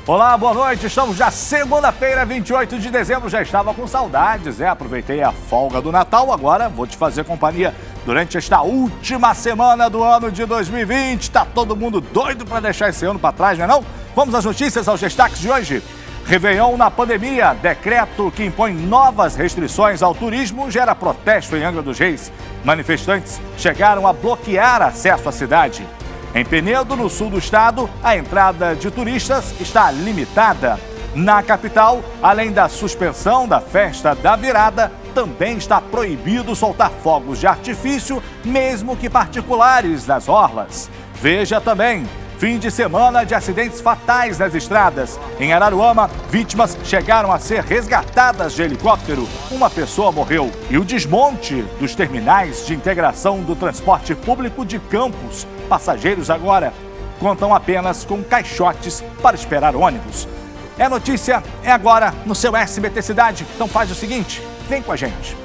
Olá, boa noite. Estamos já segunda-feira, 28 de dezembro. Já estava com saudades, aproveitei a folga do Natal. Agora vou te fazer companhia durante esta última semana do ano de 2020. Tá todo mundo doido para deixar esse ano para trás, não é não? Vamos às notícias, aos destaques de hoje. Réveillon na pandemia. Decreto que impõe novas restrições ao turismo gera protesto em Angra dos Reis. Manifestantes chegaram a bloquear acesso à cidade. Em Penedo, no sul do estado, a entrada de turistas está limitada. Na capital, além da suspensão da festa da virada, também está proibido soltar fogos de artifício, mesmo que particulares, nas orlas. Veja também, fim de semana de acidentes fatais nas estradas. Em Araruama, vítimas chegaram a ser resgatadas de helicóptero. Uma pessoa morreu. E o desmonte dos terminais de integração do transporte público de Campos. Passageiros agora contam apenas com caixotes para esperar ônibus. É notícia, é agora no seu SBT Cidade. Então faz o seguinte, vem com a gente.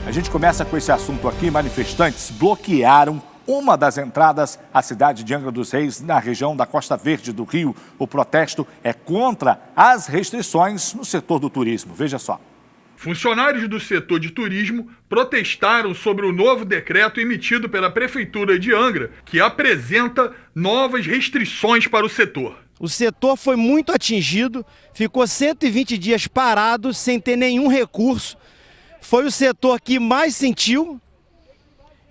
A gente começa com esse assunto aqui. Manifestantes bloquearam uma das entradas à cidade de Angra dos Reis, na região da Costa Verde do Rio. O protesto é contra as restrições no setor do turismo. Veja só. Funcionários do setor de turismo protestaram sobre o novo decreto emitido pela Prefeitura de Angra, que apresenta novas restrições para o setor. O setor foi muito atingido, ficou 120 dias parado, sem ter nenhum recurso. Foi o setor que mais sentiu.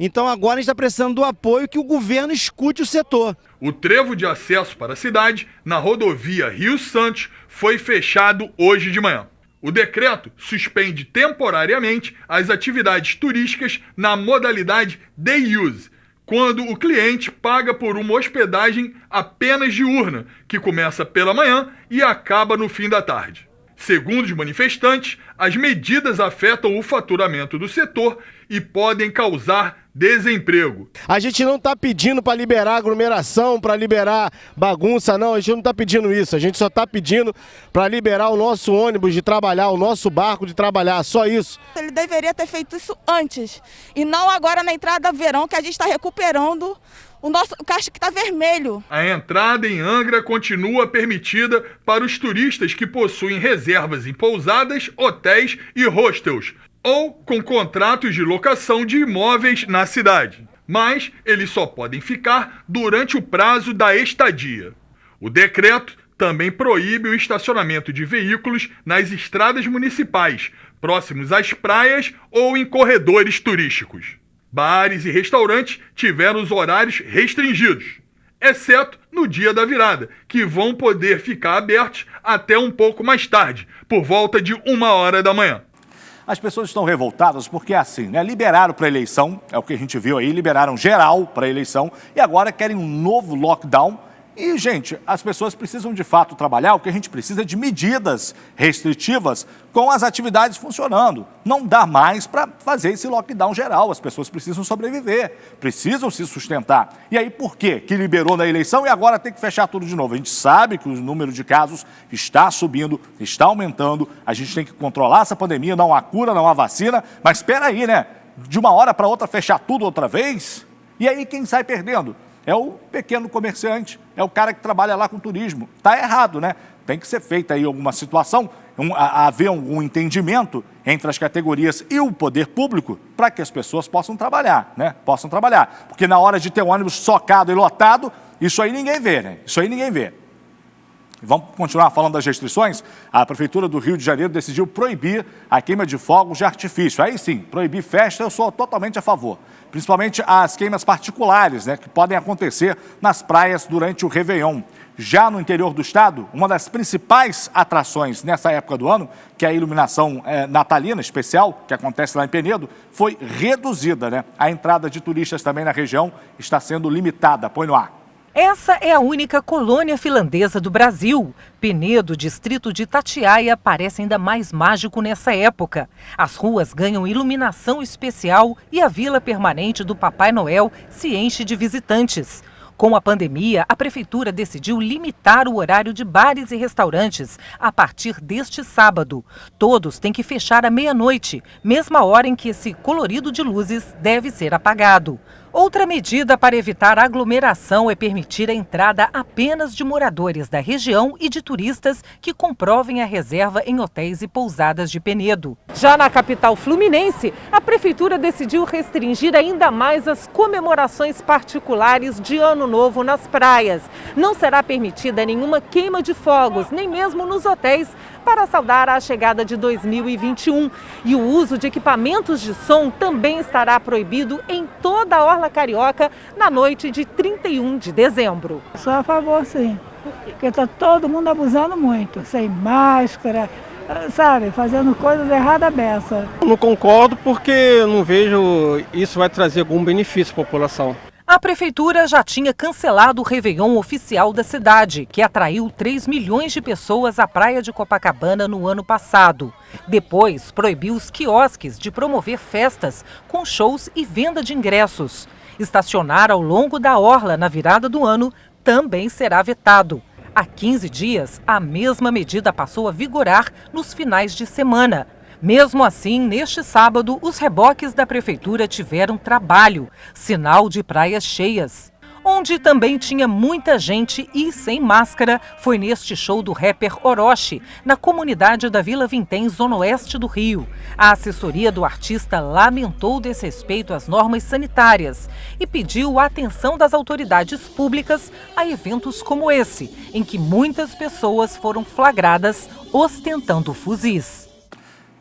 Então agora a gente está precisando do apoio, que o governo escute o setor. O trevo de acesso para a cidade, na rodovia Rio-Santos, foi fechado hoje de manhã. O decreto suspende temporariamente as atividades turísticas na modalidade day use, quando o cliente paga por uma hospedagem apenas diurna, que começa pela manhã e acaba no fim da tarde. Segundo os manifestantes, as medidas afetam o faturamento do setor e podem causar desemprego. A gente não está pedindo para liberar aglomeração, para liberar bagunça, não. A gente não está pedindo isso. A gente só está pedindo para liberar o nosso ônibus de trabalhar, o nosso barco de trabalhar, só isso. Ele deveria ter feito isso antes e não agora na entrada do verão, que a gente está recuperando o nosso caixa que está vermelho. A entrada em Angra continua permitida para os turistas que possuem reservas em pousadas, hotéis e hostels, ou com contratos de locação de imóveis na cidade. Mas eles só podem ficar durante o prazo da estadia. O decreto também proíbe o estacionamento de veículos nas estradas municipais, próximos às praias ou em corredores turísticos. Bares e restaurantes tiveram os horários restringidos, exceto no dia da virada, que vão poder ficar abertos até um pouco mais tarde, por volta de 1h da manhã. As pessoas estão revoltadas porque é assim, né? Liberaram para eleição, é o que a gente viu aí, liberaram geral para eleição e agora querem um novo lockdown. E, gente, as pessoas precisam de fato trabalhar, o que a gente precisa de medidas restritivas com as atividades funcionando. Não dá mais para fazer esse lockdown geral, as pessoas precisam sobreviver, precisam se sustentar. E aí por quê? Que liberou na eleição e agora tem que fechar tudo de novo? A gente sabe que o número de casos está subindo, está aumentando, a gente tem que controlar essa pandemia, não há cura, não há vacina, mas espera aí, né? De uma hora para outra fechar tudo outra vez? E aí quem sai perdendo? É o pequeno comerciante, é o cara que trabalha lá com turismo. Está errado, né? Tem que ser feita aí alguma situação, haver algum entendimento entre as categorias e o poder público para que as pessoas possam trabalhar, né? Possam trabalhar. Porque na hora de ter um ônibus socado e lotado, isso aí ninguém vê, né? Isso aí ninguém vê. Vamos continuar falando das restrições? A Prefeitura do Rio de Janeiro decidiu proibir a queima de fogos de artifício. Aí sim, proibir festa, eu sou totalmente a favor. Principalmente as queimas particulares, né, que podem acontecer nas praias durante o Réveillon. Já no interior do estado, uma das principais atrações nessa época do ano, que é a iluminação natalina especial, que acontece lá em Penedo, foi reduzida, né? A entrada de turistas também na região está sendo limitada. Põe no ar. Essa é a única colônia finlandesa do Brasil. Penedo, distrito de Itatiaia, parece ainda mais mágico nessa época. As ruas ganham iluminação especial e a vila permanente do Papai Noel se enche de visitantes. Com a pandemia, a Prefeitura decidiu limitar o horário de bares e restaurantes a partir deste sábado. Todos têm que fechar à meia-noite, mesma hora em que esse colorido de luzes deve ser apagado. Outra medida para evitar aglomeração é permitir a entrada apenas de moradores da região e de turistas que comprovem a reserva em hotéis e pousadas de Penedo. Já na capital fluminense, a Prefeitura decidiu restringir ainda mais as comemorações particulares de Ano Novo nas praias. Não será permitida nenhuma queima de fogos, nem mesmo nos hotéis, para saudar a chegada de 2021. E o uso de equipamentos de som também estará proibido em toda a orla carioca na noite de 31 de dezembro. Sou a favor, sim, porque está todo mundo abusando muito, sem máscara, sabe, fazendo coisas erradas à beça. Eu não concordo porque eu não vejo isso vai trazer algum benefício à população. A Prefeitura já tinha cancelado o Réveillon oficial da cidade, que atraiu 3 milhões de pessoas à praia de Copacabana no ano passado. Depois, proibiu os quiosques de promover festas com shows e venda de ingressos. Estacionar ao longo da orla na virada do ano também será vetado. Há 15 dias, a mesma medida passou a vigorar nos finais de semana. Mesmo assim, neste sábado, os reboques da Prefeitura tiveram trabalho, sinal de praias cheias. Onde também tinha muita gente e sem máscara foi neste show do rapper Orochi, na comunidade da Vila Vintém, zona oeste do Rio. A assessoria do artista lamentou o desrespeito às normas sanitárias e pediu a atenção das autoridades públicas a eventos como esse, em que muitas pessoas foram flagradas ostentando fuzis.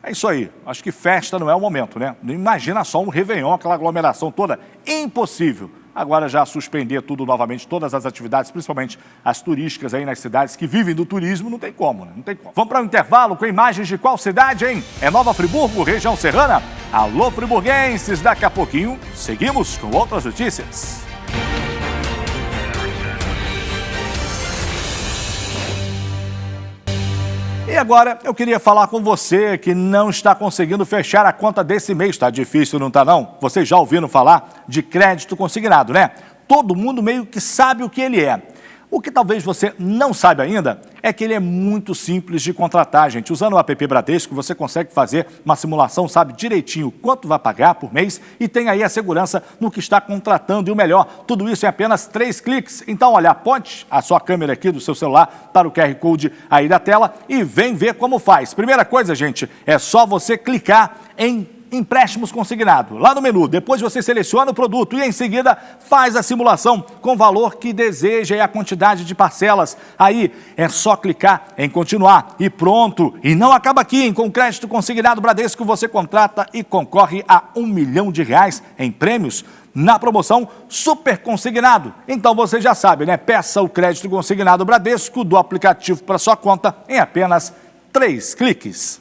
É isso aí. Acho que festa não é o momento, né? Imagina só um Réveillon, aquela aglomeração toda. Impossível. Agora já suspender tudo novamente, todas as atividades, principalmente as turísticas aí nas cidades que vivem do turismo, não tem como, né? Não tem como. Vamos para o intervalo com imagens de qual cidade, hein? É Nova Friburgo, região serrana? Alô, friburguenses! Daqui a pouquinho, seguimos com outras notícias. E agora eu queria falar com você que não está conseguindo fechar a conta desse mês. Está difícil, não está não? Vocês já ouviram falar de crédito consignado, né? Todo mundo meio que sabe o que ele é. O que talvez você não saiba ainda é que ele é muito simples de contratar, gente. Usando o app Bradesco, você consegue fazer uma simulação, sabe direitinho quanto vai pagar por mês e tem aí a segurança no que está contratando. E o melhor, tudo isso em apenas 3 cliques. Então, olha, aponte a sua câmera aqui do seu celular para o QR Code aí da tela e vem ver como faz. Primeira coisa, gente, é só você clicar em empréstimos consignado, lá no menu. Depois você seleciona o produto e em seguida faz a simulação com o valor que deseja e a quantidade de parcelas. Aí é só clicar em continuar e pronto. E não acaba aqui, hein? Com crédito consignado Bradesco você contrata e concorre a R$1 milhão em prêmios na promoção Super Consignado. Então você já sabe, né? Peça o crédito consignado Bradesco do aplicativo para sua conta em apenas 3 cliques.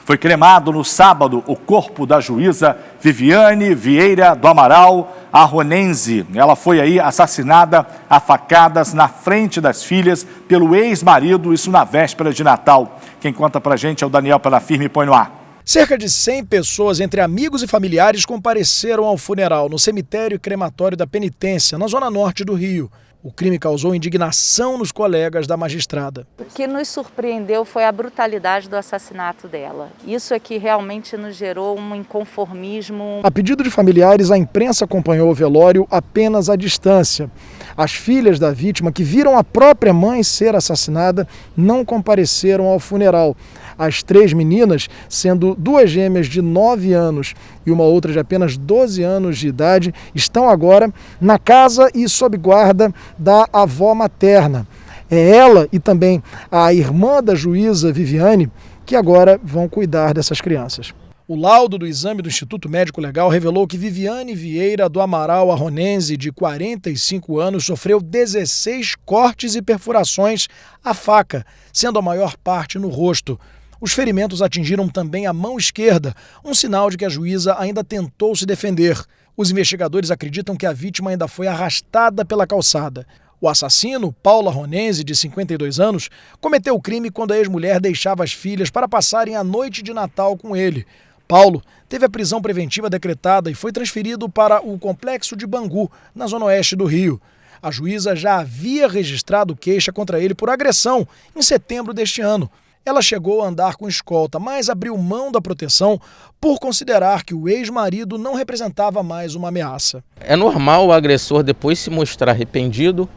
Foi cremado no sábado o corpo da juíza Viviane Vieira do Amaral Arronense. Ela foi aí assassinada a facadas na frente das filhas pelo ex-marido, isso na véspera de Natal. Quem conta pra gente é o Daniel Pelafirme, põe no ar. Cerca de 100 pessoas, entre amigos e familiares, compareceram ao funeral no cemitério e crematório da Penitência, na zona norte do Rio. O crime causou indignação nos colegas da magistrada. O que nos surpreendeu foi a brutalidade do assassinato dela. Isso é que realmente nos gerou um inconformismo. A pedido de familiares, a imprensa acompanhou o velório apenas à distância. As filhas da vítima, que viram a própria mãe ser assassinada, não compareceram ao funeral. As 3 meninas, sendo 2 gêmeas de 9 anos e uma outra de apenas 12 anos de idade, estão agora na casa e sob guarda da avó materna. É ela e também a irmã da juíza Viviane que agora vão cuidar dessas crianças. O laudo do exame do Instituto Médico Legal revelou que Viviane Vieira do Amaral Arronense, de 45 anos, sofreu 16 cortes e perfurações à faca, sendo a maior parte no rosto. Os ferimentos atingiram também a mão esquerda, um sinal de que a juíza ainda tentou se defender. Os investigadores acreditam que a vítima ainda foi arrastada pela calçada. O assassino, Paulo Arronense, de 52 anos, cometeu o crime quando a ex-mulher deixava as filhas para passarem a noite de Natal com ele. Paulo teve a prisão preventiva decretada e foi transferido para o complexo de Bangu, na zona oeste do Rio. A juíza já havia registrado queixa contra ele por agressão em setembro deste ano. Ela chegou a andar com escolta, mas abriu mão da proteção por considerar que o ex-marido não representava mais uma ameaça. É normal o agressor depois se mostrar arrependido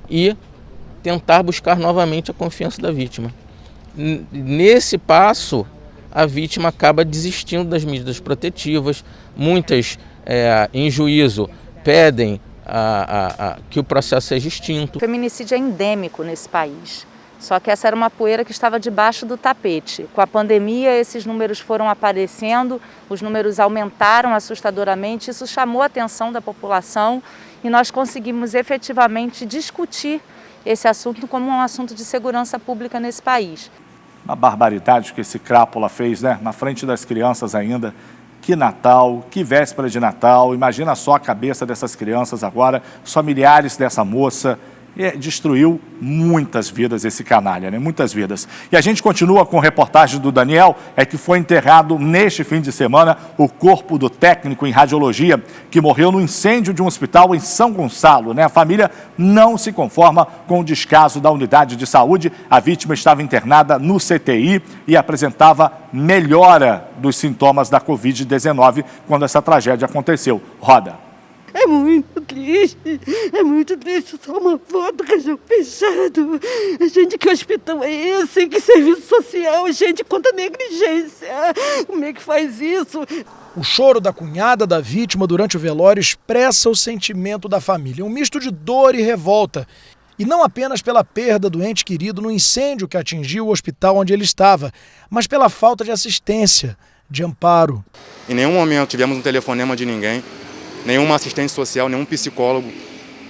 e tentar buscar novamente a confiança da vítima. Nesse passo, a vítima acaba desistindo das medidas protetivas. Muitas, em juízo, pedem que o processo seja extinto. O feminicídio é endêmico nesse país. Só que essa era uma poeira que estava debaixo do tapete. Com a pandemia, esses números foram aparecendo, os números aumentaram assustadoramente, isso chamou a atenção da população e nós conseguimos efetivamente discutir esse assunto como um assunto de segurança pública nesse país. Uma barbaridade que esse crápula fez, né? Na frente das crianças ainda. Que Natal, que véspera de Natal. Imagina só a cabeça dessas crianças agora, os familiares dessa moça. Destruiu muitas vidas esse canalha, né? Muitas vidas. E a gente continua com reportagem do Daniel, que foi enterrado neste fim de semana o corpo do técnico em radiologia que morreu no incêndio de um hospital em São Gonçalo, né? A família não se conforma com o descaso da unidade de saúde. A vítima estava internada no CTI e apresentava melhora dos sintomas da Covid-19 quando essa tragédia aconteceu. Roda. É muito triste, só uma foto, caixão fechado. Gente, que hospital é esse? Que serviço social? Gente, quanta negligência. Como é que faz isso? O choro da cunhada da vítima durante o velório expressa o sentimento da família, um misto de dor e revolta. E não apenas pela perda do ente querido no incêndio que atingiu o hospital onde ele estava, mas pela falta de assistência, de amparo. Em nenhum momento tivemos um telefonema de ninguém. Nenhuma assistente social, nenhum psicólogo.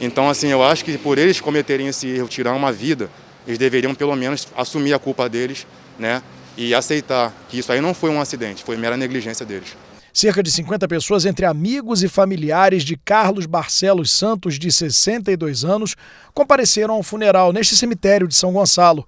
Então, assim, eu acho que por eles cometerem esse erro, tirar uma vida, eles deveriam pelo menos assumir a culpa deles, né? E aceitar que isso aí não foi um acidente, foi mera negligência deles. Cerca de 50 pessoas, entre amigos e familiares de Carlos Barcelos Santos, de 62 anos, compareceram ao funeral neste cemitério de São Gonçalo.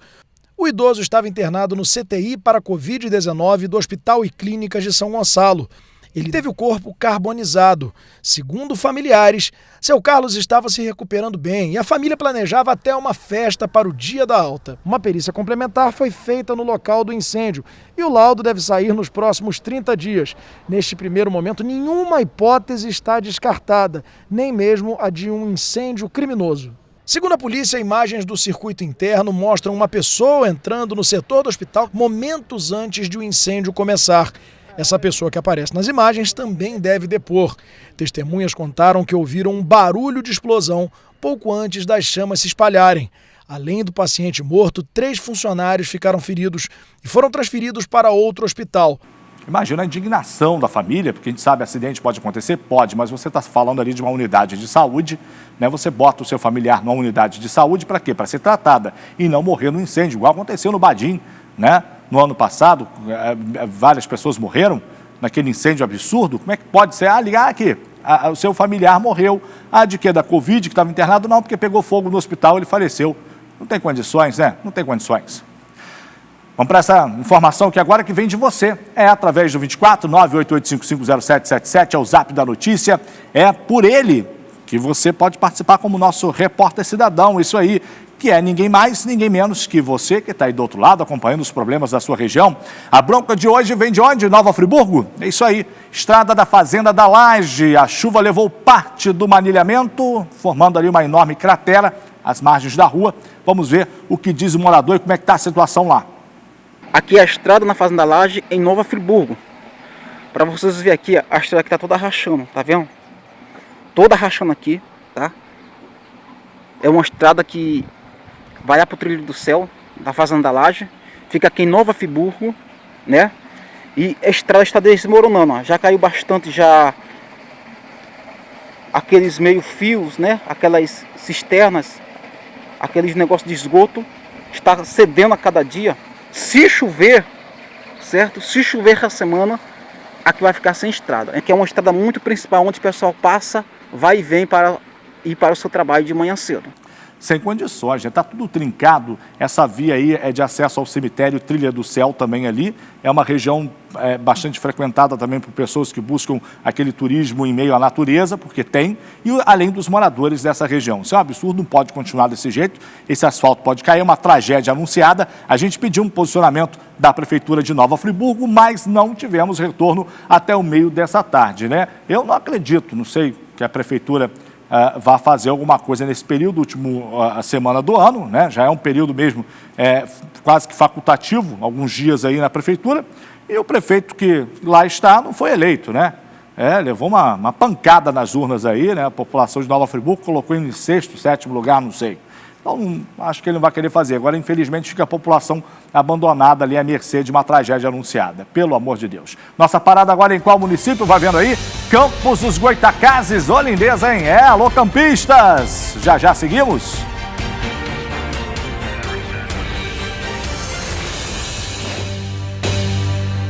O idoso estava internado no CTI para Covid-19 do Hospital e Clínicas de São Gonçalo. Ele teve o corpo carbonizado. Segundo familiares, seu Carlos estava se recuperando bem e a família planejava até uma festa para o dia da alta. Uma perícia complementar foi feita no local do incêndio e o laudo deve sair nos próximos 30 dias. Neste primeiro momento, nenhuma hipótese está descartada, nem mesmo a de um incêndio criminoso. Segundo a polícia, imagens do circuito interno mostram uma pessoa entrando no setor do hospital momentos antes de o incêndio começar. Essa pessoa que aparece nas imagens também deve depor. Testemunhas contaram que ouviram um barulho de explosão pouco antes das chamas se espalharem. Além do paciente morto, 3 funcionários ficaram feridos e foram transferidos para outro hospital. Imagina a indignação da família, porque a gente sabe que acidente pode acontecer, pode, mas você está falando ali de uma unidade de saúde, né? Você bota o seu familiar numa unidade de saúde para quê? Para ser tratada e não morrer no incêndio, igual aconteceu no Badim, né? No ano passado, várias pessoas morreram naquele incêndio absurdo. Como é que pode ser? Ligar aqui, o seu familiar morreu. De quê? Da Covid, que estava internado? Não, porque pegou fogo no hospital, ele faleceu. Não tem condições, né? Não tem condições. Vamos para essa informação que agora que vem de você. É através do 24 988550777, é o zap da notícia. É por ele que você pode participar como nosso repórter cidadão. Isso aí, que é ninguém mais, ninguém menos que você que está aí do outro lado acompanhando os problemas da sua região. A bronca de hoje vem de onde? Nova Friburgo? É isso aí, estrada da Fazenda da Laje. A chuva levou parte do manilhamento, formando ali uma enorme cratera às margens da rua. Vamos ver o que diz o morador e como é que está a situação lá. Aqui é a estrada na Fazenda da Laje, em Nova Friburgo. Para vocês verem aqui, a estrada aqui está toda rachando, tá vendo? Toda rachando aqui, tá? É uma estrada que vai lá para o Trilho do Céu, da Fazenda da Laje, fica aqui em Nova Friburgo, né? E a estrada está desmoronando, ó. Já caiu bastante, já aqueles meio fios, né? Aquelas cisternas, aqueles negócios de esgoto, está cedendo a cada dia. Se chover, certo? Se chover essa semana, aqui vai ficar sem estrada. Aqui é uma estrada muito principal, onde o pessoal passa, vai e vem para ir para o seu trabalho de manhã cedo. sem condições, está tudo trincado. Essa via aí é de acesso ao cemitério Trilha do Céu também ali. É uma região bastante frequentada também por pessoas que buscam aquele turismo em meio à natureza, porque tem, e além dos moradores dessa região. Isso é um absurdo, não pode continuar desse jeito. Esse asfalto pode cair, é uma tragédia anunciada. A gente pediu um posicionamento da Prefeitura de Nova Friburgo, mas não tivemos retorno até o meio dessa tarde, né? Eu não acredito, não sei que a Prefeitura vai fazer alguma coisa nesse período, última semana do ano, né? Já é um período mesmo quase que facultativo, alguns dias aí na Prefeitura, e o prefeito que lá está não foi eleito, né? Levou uma pancada nas urnas aí, né? A população de Nova Friburgo colocou em 6º, 7º lugar, não sei. Então, acho que ele não vai querer fazer. Agora, infelizmente, fica a população abandonada ali à mercê de uma tragédia anunciada. Pelo amor de Deus. Nossa parada agora em qual município? Vai vendo aí? Campos dos Goitacazes. Ô, lindeza, hein? Alô, campistas. Já seguimos?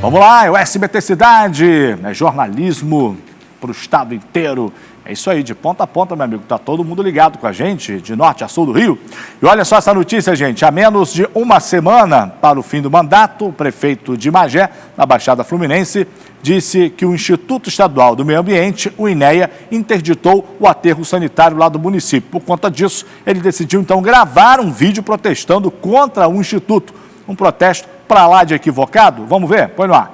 Vamos lá, é o SBT Cidade. É jornalismo para o estado inteiro. É isso aí, de ponta a ponta, meu amigo. Tá todo mundo ligado com a gente, de norte a sul do Rio. E olha só essa notícia, gente. Há menos de uma semana para o fim do mandato, o prefeito de Magé, na Baixada Fluminense, disse que o Instituto Estadual do Meio Ambiente, o INEA, interditou o aterro sanitário lá do município. Por conta disso, ele decidiu, então, gravar um vídeo protestando contra o Instituto. Um protesto para lá de equivocado? Vamos ver? Põe no ar.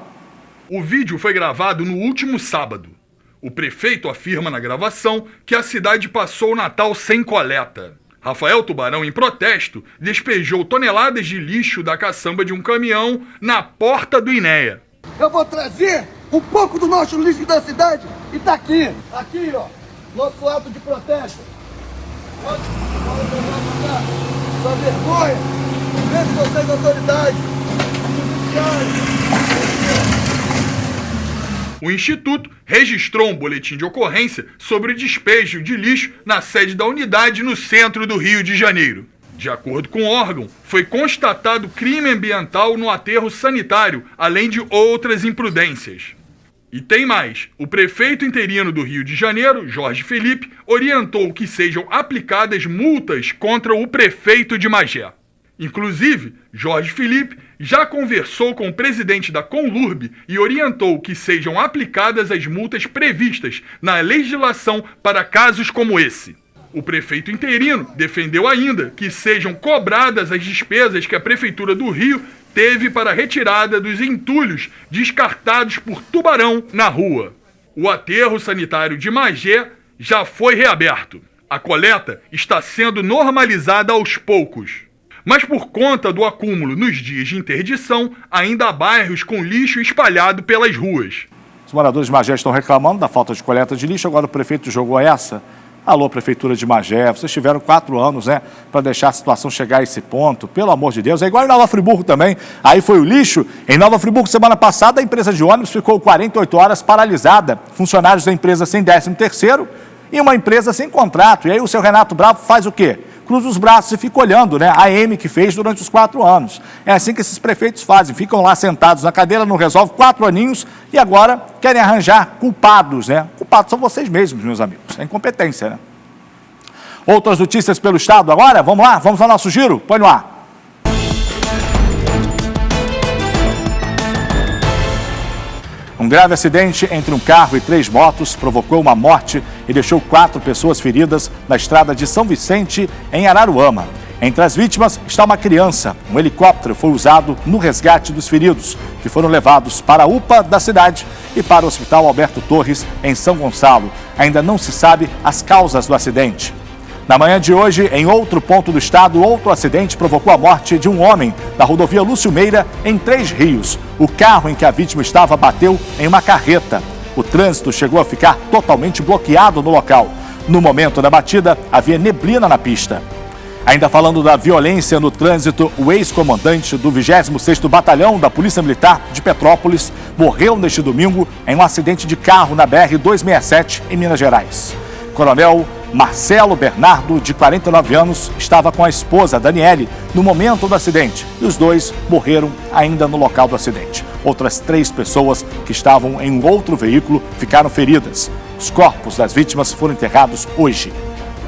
O vídeo foi gravado no último sábado. O prefeito afirma na gravação que a cidade passou o Natal sem coleta. Rafael Tubarão, em protesto, despejou toneladas de lixo da caçamba de um caminhão na porta do INEA. Eu vou trazer um pouco do nosso lixo da cidade e tá aqui. Aqui, ó, nosso ato de protesto. Pode pegar sua vergonha. Veja vocês, autoridades, judiciários. O Instituto registrou um boletim de ocorrência sobre o despejo de lixo na sede da unidade no centro do Rio de Janeiro. De acordo com o órgão, foi constatado crime ambiental no aterro sanitário, além de outras imprudências. E tem mais. O prefeito interino do Rio de Janeiro, Jorge Felipe, orientou que sejam aplicadas multas contra o prefeito de Magé. Inclusive, Jorge Felipe já conversou com o presidente da Conlurb e orientou que sejam aplicadas as multas previstas na legislação para casos como esse. O prefeito interino defendeu ainda que sejam cobradas as despesas que a Prefeitura do Rio teve para a retirada dos entulhos descartados por Tubarão na rua. O aterro sanitário de Magé já foi reaberto. A coleta está sendo normalizada aos poucos. Mas por conta do acúmulo nos dias de interdição, ainda há bairros com lixo espalhado pelas ruas. Os moradores de Magé estão reclamando da falta de coleta de lixo, agora o prefeito jogou essa. Alô, Prefeitura de Magé, vocês tiveram 4 anos, né, para deixar a situação chegar a esse ponto, pelo amor de Deus. É igual em Nova Friburgo também, aí foi o lixo. Em Nova Friburgo, semana passada, a empresa de ônibus ficou 48 horas paralisada. Funcionários da empresa sem 13º e uma empresa sem contrato. E aí o seu Renato Bravo faz o quê? Cruza os braços e fica olhando, né? A M que fez durante os 4 anos. É assim que esses prefeitos fazem, ficam lá sentados na cadeira, não resolve 4 aninhos e agora querem arranjar culpados, né? Culpados são vocês mesmos, meus amigos. É incompetência, né? Outras notícias pelo estado agora? Vamos lá, vamos ao nosso giro? Põe no ar. Um grave acidente entre um carro e 3 motos provocou uma morte e deixou 4 pessoas feridas na estrada de São Vicente, em Araruama. Entre as vítimas está uma criança. Um helicóptero foi usado no resgate dos feridos, que foram levados para a UPA da cidade e para o Hospital Alberto Torres, em São Gonçalo. Ainda não se sabe as causas do acidente. Na manhã de hoje, em outro ponto do estado, outro acidente provocou a morte de um homem na rodovia Lúcio Meira, em 3 Rios. O carro em que a vítima estava bateu em uma carreta. O trânsito chegou a ficar totalmente bloqueado no local. No momento da batida, havia neblina na pista. Ainda falando da violência no trânsito, o ex-comandante do 26º Batalhão da Polícia Militar de Petrópolis morreu neste domingo em um acidente de carro na BR-267, em Minas Gerais. Coronel Marcelo Bernardo, de 49 anos, estava com a esposa, Daniele, no momento do acidente. E os dois morreram ainda no local do acidente. Outras 3 pessoas que estavam em um outro veículo ficaram feridas. Os corpos das vítimas foram enterrados hoje.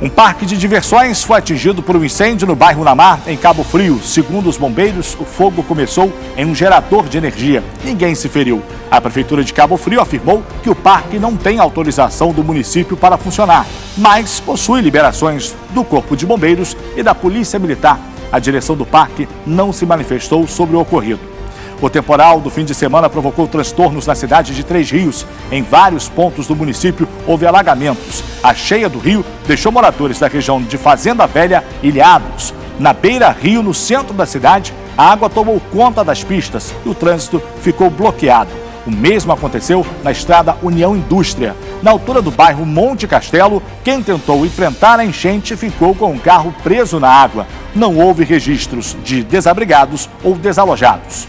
Um parque de diversões foi atingido por um incêndio no bairro Unamar, em Cabo Frio. Segundo os bombeiros, o fogo começou em um gerador de energia. Ninguém se feriu. A Prefeitura de Cabo Frio afirmou que o parque não tem autorização do município para funcionar, mas possui liberações do Corpo de Bombeiros e da Polícia Militar. A direção do parque não se manifestou sobre o ocorrido. O temporal do fim de semana provocou transtornos na cidade de Três Rios. Em vários pontos do município houve alagamentos. A cheia do rio deixou moradores da região de Fazenda Velha ilhados. Na beira-rio, no centro da cidade, a água tomou conta das pistas e o trânsito ficou bloqueado. O mesmo aconteceu na estrada União Indústria. Na altura do bairro Monte Castelo, quem tentou enfrentar a enchente ficou com o carro preso na água. Não houve registros de desabrigados ou desalojados.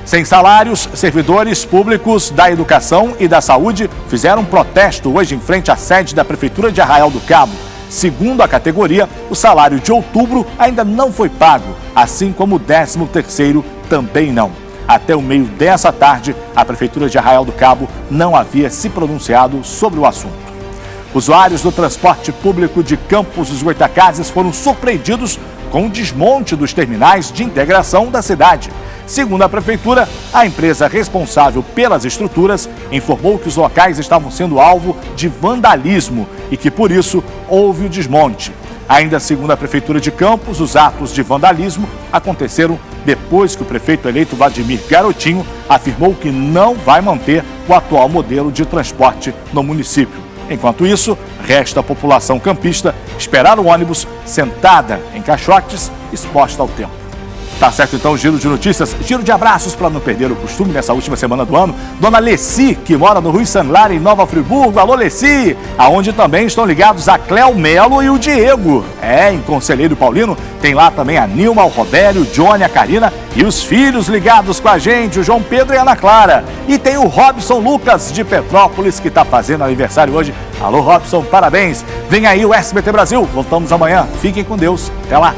Sem salários, servidores públicos da educação e da saúde fizeram um protesto hoje em frente à sede da Prefeitura de Arraial do Cabo. Segundo a categoria, o salário de outubro ainda não foi pago, assim como o 13º também não. Até o meio dessa tarde, a Prefeitura de Arraial do Cabo não havia se pronunciado sobre o assunto. Usuários do transporte público de Campos dos Goytacazes foram surpreendidos com o desmonte dos terminais de integração da cidade. Segundo a Prefeitura, a empresa responsável pelas estruturas informou que os locais estavam sendo alvo de vandalismo e que, por isso, houve o desmonte. Ainda segundo a Prefeitura de Campos, os atos de vandalismo aconteceram depois que o prefeito eleito Vladimir Garotinho afirmou que não vai manter o atual modelo de transporte no município. Enquanto isso, resta a população campista esperar o ônibus sentada em caixotes, exposta ao tempo. Tá certo, então, giro de notícias, giro de abraços para não perder o costume nessa última semana do ano. Dona Leci, que mora no Rui Sanlar, em Nova Friburgo. Alô, Leci! Aonde também estão ligados a Cléo Melo e o Diego. Em Conselheiro Paulino tem lá também a Nilma, o Robério, o Johnny, a Karina e os filhos ligados com a gente, o João Pedro e a Ana Clara. E tem o Robson Lucas, de Petrópolis, que está fazendo aniversário hoje. Alô, Robson, parabéns! Vem aí o SBT Brasil. Voltamos amanhã. Fiquem com Deus. Até lá!